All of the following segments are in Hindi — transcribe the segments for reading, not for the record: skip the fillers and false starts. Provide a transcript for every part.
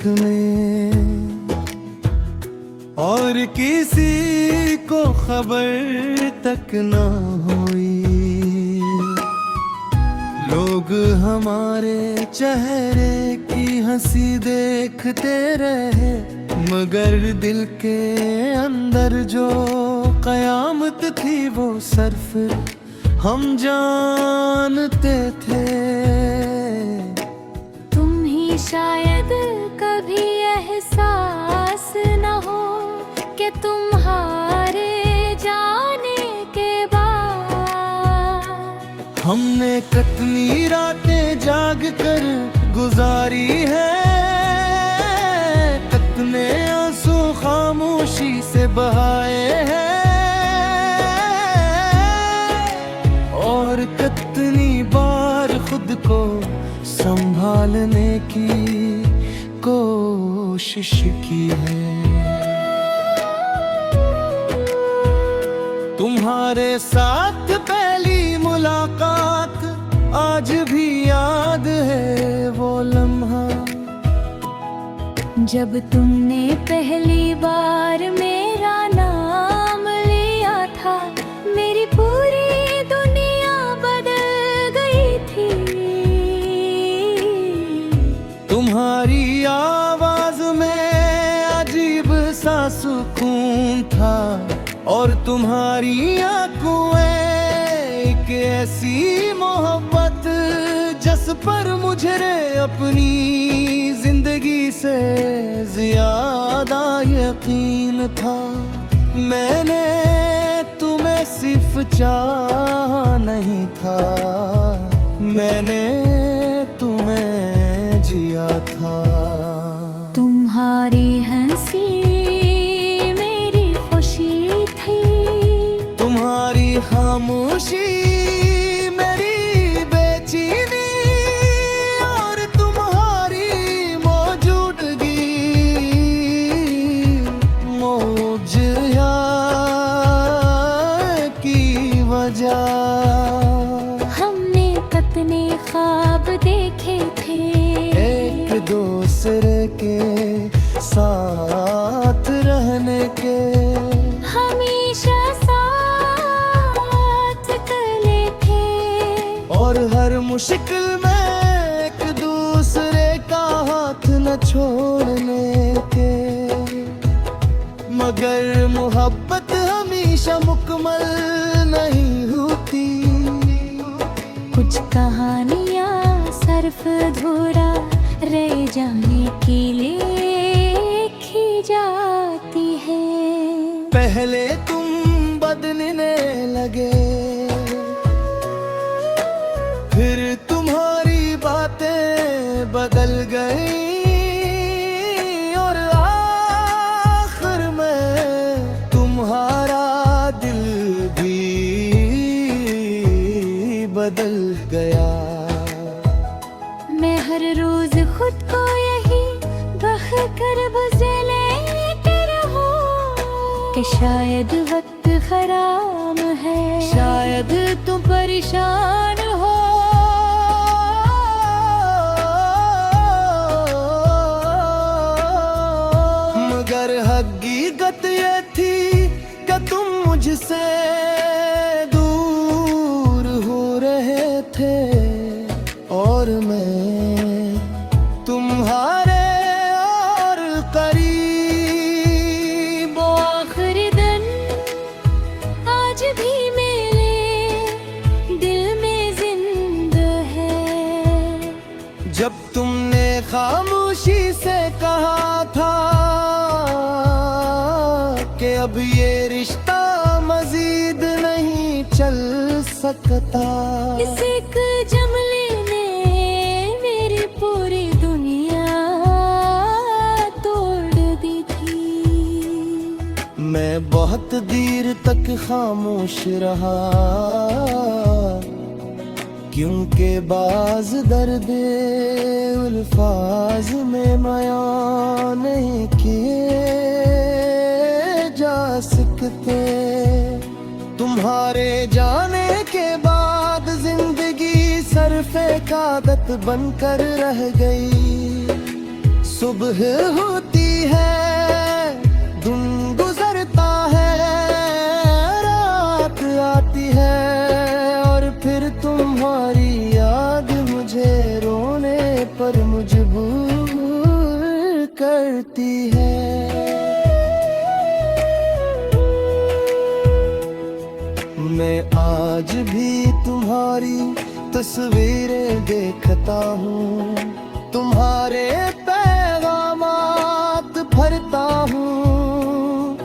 इश्क में और किसी को खबर तक ना हुई। लोग हमारे चेहरे की हंसी देखते रहे, मगर दिल के अंदर जो कयामत थी वो सिर्फ हम जानते थे। तुम ही शायद कभी एहसास न हो कि तुम्हारे जाने के बाद हमने कितनी रातें जाग कर गुजारी है, कितने आंसू खामोशी से बहाए हैं, और कितनी बार खुद को संभालने की कोशिश की है। तुम्हारे साथ पहली मुलाकात आज भी याद है वो लम्हा, जब तुमने पहली बार मेरा नाम लिया था। मेरी पूरी दुनिया बदल गई थी। तुम्हारी आवाज में अजीब सा सुकून था, और तुम्हारी आंखों एक ऐसी मोहब्बत जिस पर मुझे अपनी जिंदगी से ज्यादा यकीन था। मैंने तुम्हें सिर्फ चाहा नहीं था, मैंने तुम्हें जिया था। तुम्हारी हंसी मेरी खुशी थी, तुम्हारी खामोशी मेरी बेचैनी, और तुम्हारी मौजूदगी मुझे की वजह। हमने कितने ख्वाब देखे थे, एक दूसरे के साथ रहने के, हमेशा साथ चले थे, और हर मुश्किल में एक दूसरे का हाथ न छोड़ने के। मगर मोहब्बत हमेशा मुकम्मल नहीं होती, कुछ कहानियाँ सिर्फ अधूरा रह जाने के लिए लिखी जाती है। पहले तुम बदलने लगे, फिर तुम्हारी बातें बदल गई, और आखिर में तुम्हारा दिल भी बदल गया। मैं हर रोज खुद को यही बहकर लेते रहूं कि शायद वक्त खराब है, शायद तुम परेशान हो। मगर हकीकत ये थी कि तुम मुझसे दूर हो रहे थे, और मैं तुम्हारे और करीब। वो आखिरी दिन आज भी मेरे दिल में जिंदा है, जब तुमने खामोशी से कहा था कि अब ये रिश्ता मजीद नहीं चल सकता। इस एक जुमले ने मेरी पूरी दुनिया तोड़ दी थी। मैं बहुत देर तक खामोश रहा, क्योंकि बाज दर्द अल्फाज में बयां नहीं किए जा सकते। तुम्हारे जाने के बाद जिंदगी सिर्फ एक आदत बनकर रह गई। सुबह होती है, दिन गुजरता है, रात आती है, और फिर तुम्हारी याद मुझे रोने पर मजबूर करती है। मैं आज भी तुम्हारी तस्वीरें देखता हूँ, तुम्हारे पैगामात भरता हूँ,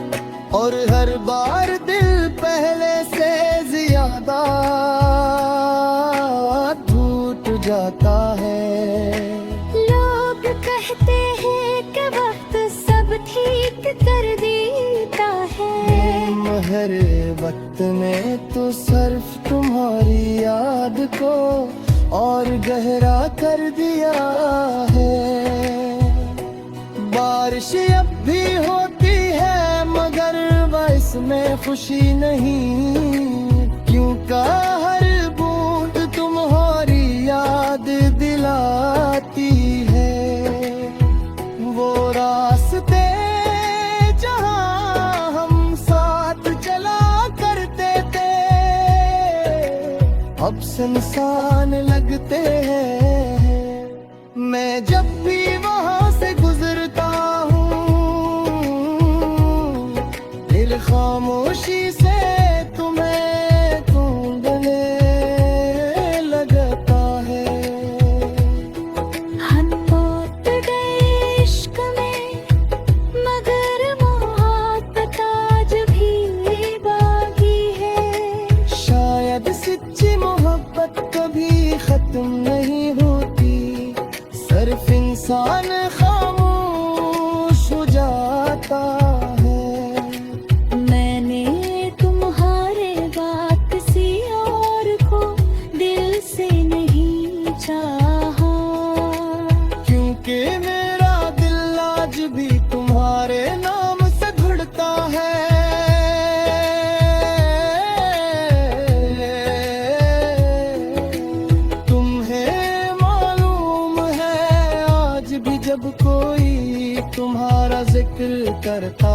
और हर बार दिल पहले से ज्यादा टूट जाता है। लोग कहते हैं कि वक्त सब ठीक कर देता है, हर वक्त ने तो सिर्फ तुम्हारी याद को और गहरा कर दिया है। बारिश अब भी होती है मगर इसमें खुशी नहीं, क्योंकि हर बूंद तुम्हारी याद दिलाती है। वो रास्ते जहां हम साथ चला करते थे अब सुनसान लगते हैं। मैं जब भी वहां से गुजरता हूँ, दिल खामोशी से तुम्हें ढूंढने लगता है। हम टूट गए इश्क में मगर मोहब्बत आज भी बाकी है। शायद सच्ची मोहब्बत कभी खत्म नहीं होती, सिर्फ इंसान खामोश हो जाता है। मैंने तुम्हारे बात किसी और को दिल से नहीं चाहा, क्योंकि मेरा दिल आज भी तुम्हारे नाम से धड़कता है। तुम्हें मालूम है आज भी जब कोई तुम्हारा जिक्र करता